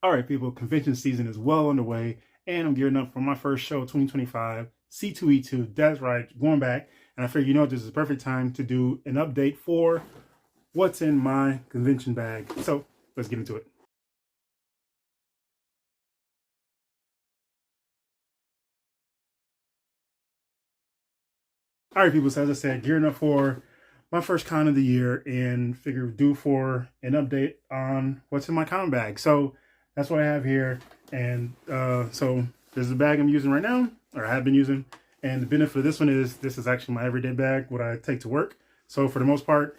All right, people, convention season is well underway, and I'm gearing up for my first show, 2025, C2E2. That's right, going back. And I figured, this is the perfect time to do an update for what's in my convention bag. So let's get into it. All right, people, so as I said, gearing up for my first con of the year and figure due for an update on what's in my con bag. So that's what I have here. And so this is the bag I'm using right now, or I have been using. And the benefit of this one is this is actually my everyday bag, what I take to work. So for the most part,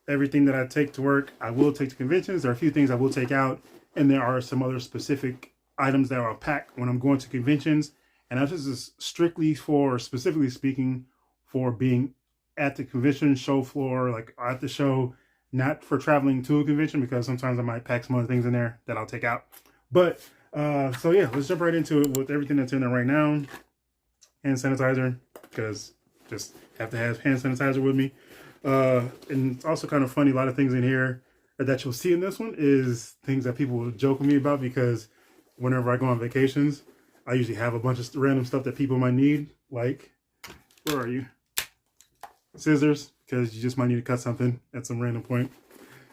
everything that I take to work, I will take to conventions. There are a few things I will take out, and there are some other specific items that I'll pack when I'm going to conventions. And this is strictly for, specifically speaking, for being at the convention show floor, like at the show, not for traveling to a convention, because sometimes I might pack some other things in there that I'll take out. But so yeah, let's jump right into it with everything that's in there right now. Hand sanitizer, because just have to have hand sanitizer with me. And it's also kind of funny, a lot of things in here that you'll see in this one is things that people will joke with me about, because whenever I go on vacations, I usually have a bunch of random stuff that people might need, like, where are you? Scissors, because you just might need to cut something at some random point.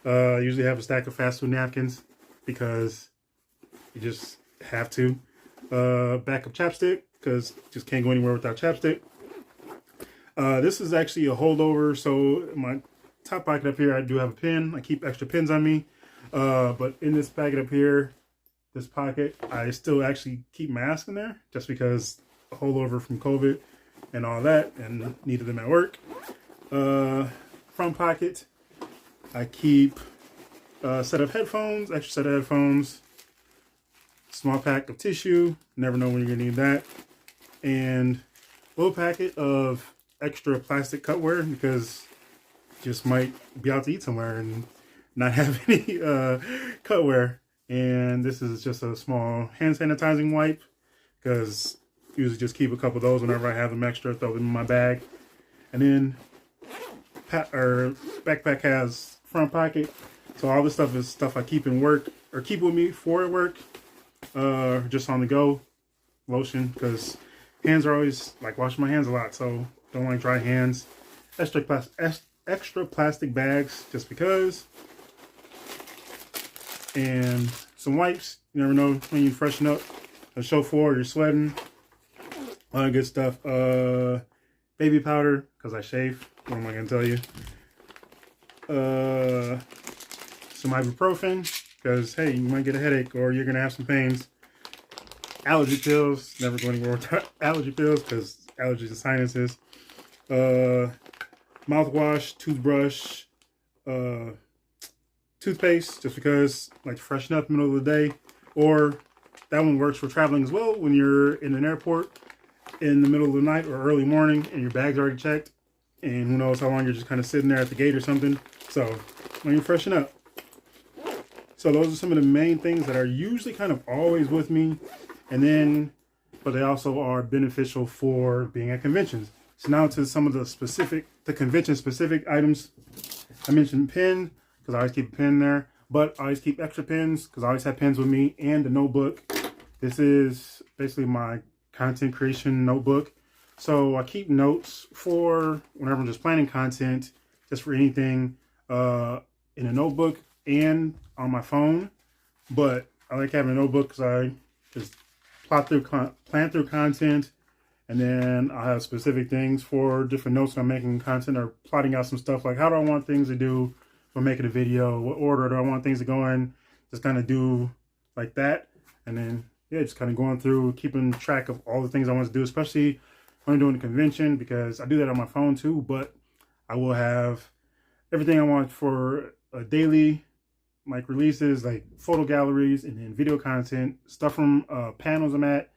I usually have a stack of fast food napkins, because you just have to. Backup chapstick, because just can't go anywhere without chapstick. This is actually a holdover, so in my top pocket up here, I do have a pen. I keep extra pens on me. But in this pocket up here, this pocket, I still actually keep masks in there, just because a holdover from COVID and all that, and needed them at work. Front pocket, I keep a set of headphones, extra set of headphones, small pack of tissue, never know when you're gonna need that, and a little packet of extra plastic cutware, because you just might be out to eat somewhere and not have any cutware. And this is just a small hand sanitizing wipe, because I usually just keep a couple of those whenever I have them extra, throw them in my bag. And then backpack has front pocket, so all this stuff is stuff I keep in work, or keep with me for work, just on the go. Lotion, because hands are always, like, washing my hands a lot, so don't like dry hands. Extra plastic bags, just because. And some wipes. You never know when you freshen up a show floor, you're sweating. A lot of good stuff. Baby powder, because I shave. What am I going to tell you? Some ibuprofen, because, hey, you might get a headache or you're going to have some pains. Allergy pills. Never go anywhere without allergy pills, because allergies and sinuses. Mouthwash, toothbrush, toothpaste, just because I like to freshen up in the middle of the day. Or that one works for traveling as well, when you're in an airport in the middle of the night or early morning and your bag's already checked, and who knows how long you're just kind of sitting there at the gate or something. So when you freshen up. So those are some of the main things that are usually kind of always with me. And then, but they also are beneficial for being at conventions. So now to some of the convention specific items. I mentioned pen, because I always keep a pen there, but I always keep extra pens, because I always have pens with me, and a notebook. This is basically my content creation notebook. So I keep notes for whenever I'm just planning content, just for anything, in a notebook and on my phone. But I like having a notebook, because I just plan through content, and then I have specific things for different notes I'm making content, or plotting out some stuff like, how do I want things to do for making a video? What order do I want things to go in? Just kind of do like that. And then, yeah, just kind of going through, keeping track of all the things I want to do, especially when I'm doing a convention, because I do that on my phone too, but I will have everything I want for a daily, like, releases, like photo galleries, and then video content, stuff from panels I'm at,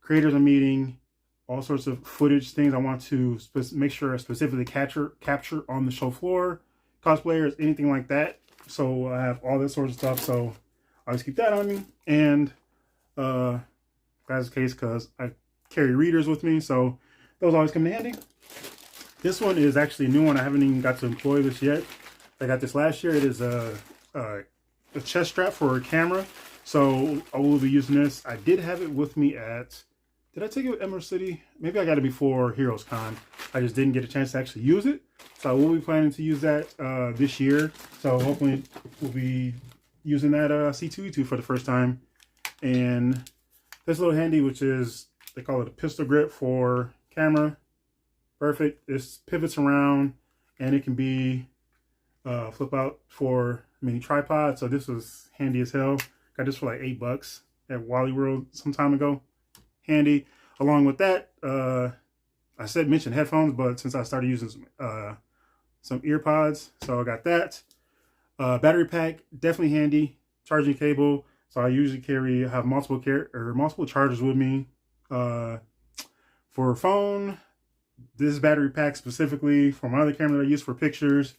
creators I'm meeting, all sorts of footage, things I want to make sure I specifically capture on the show floor, cosplayers, anything like that. So I have all that sort of stuff, so I always keep that on me. And that's the case, because I carry readers with me, so those always come in handy. This one is actually a new one. I haven't even got to employ this yet. I got this last year. It is a chest strap for a camera. So I will be using this. I did have it with me at, did I take it with Emerald City? Maybe I got it before Heroes Con. I just didn't get a chance to actually use it. So I will be planning to use that this year. So hopefully we'll be using that C2E2 for the first time. And this little handy, which is, they call it a pistol grip for camera. Perfect. This pivots around and it can be flip out for mini tripod. So this was handy as hell. Got this for like $8 at Wally World some time ago. Handy. Along with that, I said mention headphones, but since I started using some ear pods, so I got that. Battery pack, definitely handy. Charging cable. So I usually have multiple chargers with me. For a phone, this battery pack specifically for my other camera that I use for pictures.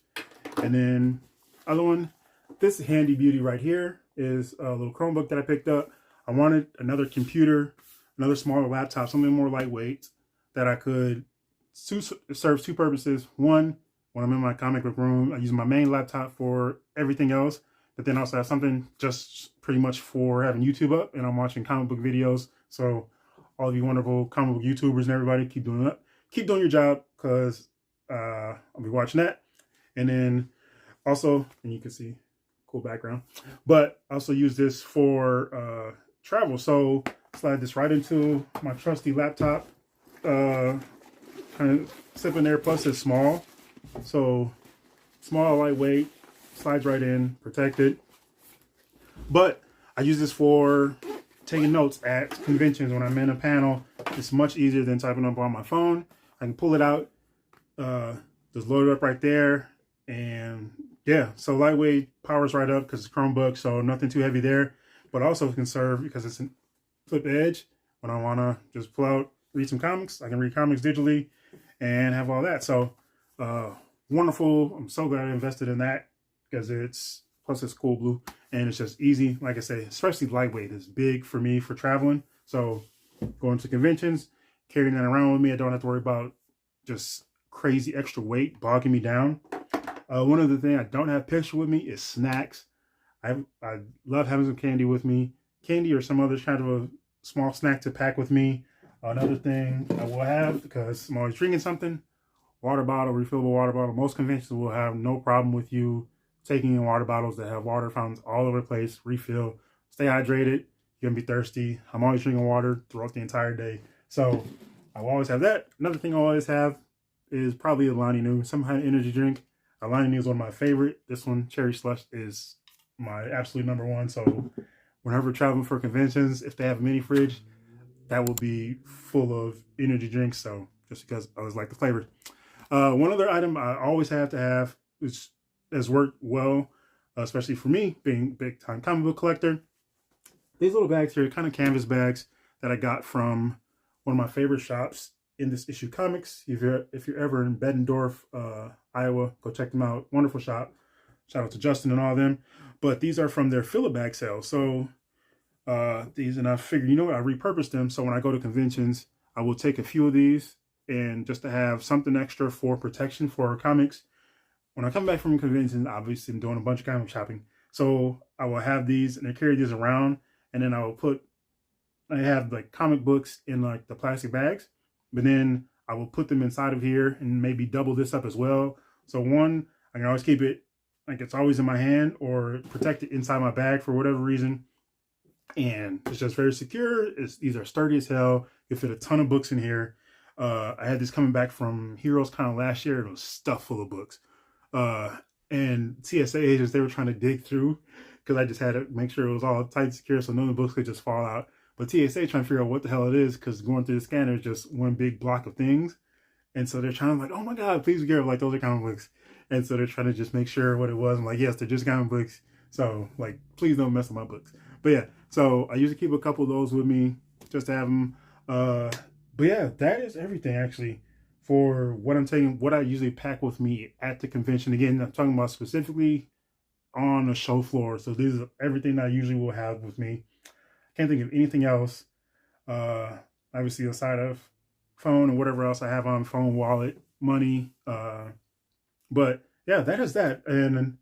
And then other one, this handy beauty right here is a little Chromebook that I picked up. I wanted another computer, another smaller laptop, something more lightweight that I could serve two purposes. One, when I'm in my comic book room, I use my main laptop for everything else, but then also have something just pretty much for having YouTube up and I'm watching comic book videos. So all of you wonderful comic book YouTubers and everybody, keep doing your job, because I'll be watching that. And then also, and you can see cool background, but I also use this for travel. So slide this right into my trusty laptop, kind of slip in there. Plus it's small, so small, lightweight, slides right in, protected. But I use this for taking notes at conventions when I'm in a panel. It's much easier than typing up on my phone. I can pull it out, just load it up right there. And yeah, so lightweight, powers right up because it's Chromebook, so nothing too heavy there. But also can serve, because it's a flip edge, when I want to just pull out, read some comics. I can read comics digitally and have all that. So wonderful. I'm so glad I invested in that, because plus it's cool blue and it's just easy. Like I say, especially lightweight is big for me for traveling. So going to conventions, carrying that around with me, I don't have to worry about just crazy extra weight bogging me down. One other thing I don't have picture with me is snacks. I love having some candy with me. Candy or some other kind of a small snack to pack with me. Another thing I will have, because I'm always drinking something, water bottle, refillable water bottle. Most conventions will have no problem with you taking in water bottles that have water fountains all over the place. Refill, stay hydrated. You're gonna be thirsty. I'm always drinking water throughout the entire day. So I will always have that. Another thing I always have is probably a Lonnie New, some kind of energy drink. Lonnie New is one of my favorite. This one, Cherry Slush, is my absolute number one. So whenever traveling for conventions, if they have a mini fridge, that will be full of energy drinks. So just because I always like the flavor. One other item I always have to have, which has worked well, especially for me being a big time comic book collector. These little bags here, kind of canvas bags that I got from one of my favorite shops in this issue, Comics. If you're ever in Bettendorf, Iowa, go check them out. Wonderful shop. Shout out to Justin and all of them. But these are from their filler bag sale. So these, and I figured, you know what, I repurposed them. So when I go to conventions, I will take a few of these, and just to have something extra for protection for comics. When I come back from conventions, obviously I'm doing a bunch of comic shopping. So I will have these, and I carry these around, and then I have like comic books in like the plastic bags, but then I will put them inside of here and maybe double this up as well. So one, I can always keep it like it's always in my hand, or protect it inside my bag for whatever reason. And it's just very secure. These are sturdy as hell. You fit a ton of books in here. I had this coming back from Heroes Con last year. It was stuffed full of books. And TSA agents, they were trying to dig through, because I just had to make sure it was all tight and secure so none of the books could just fall out. But TSA trying to figure out what the hell it is, because going through the scanner is just one big block of things. And so they're trying to, like, oh my God, please be careful, like those are comic books. And so they're trying to just make sure what it was. I'm like, yes, they're just comic books. So like, please don't mess with my books. But yeah, so I usually keep a couple of those with me just to have them. But yeah, that is everything actually for what I'm taking, what I usually pack with me at the convention. Again, I'm talking about specifically on the show floor. So this is everything I usually will have with me. Can't think of anything else. Obviously aside of phone and whatever else I have on phone, wallet, money. But yeah, that is that. And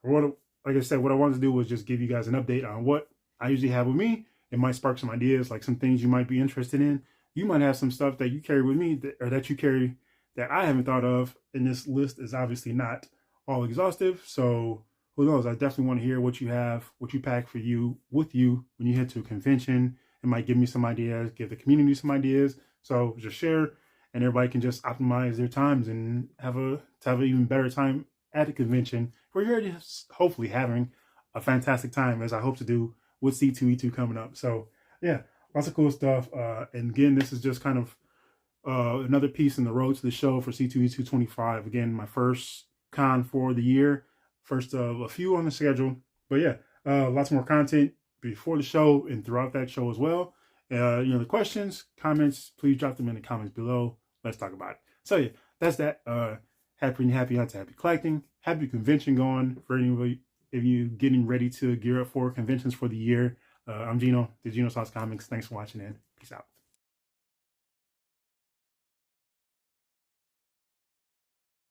like I said, what I wanted to do was just give you guys an update on what I usually have with me. It might spark some ideas, like some things you might be interested in. You might have some stuff that you carry with me or that you carry that I haven't thought of. And this list is obviously not all exhaustive. So who knows? I definitely want to hear what you have, what you pack for you with you when you head to a convention. It might give me some ideas, give the community some ideas. So just share, and everybody can just optimize their times and have an even better time at the convention. We're here just hopefully having a fantastic time, as I hope to do with C2E2 coming up. So yeah, lots of cool stuff. And again, this is just kind of another piece in the road to the show for C2E2 25. Again, my first con for the year, first of a few on the schedule. But yeah, lots more content before the show and throughout that show as well. The questions, comments, please drop them in the comments below. Let's talk about it. So yeah, that's that. Happy collecting. Happy convention going for anybody if you getting ready to gear up for conventions for the year. I'm Gino, the Genotalkscomics. Thanks for watching and peace out.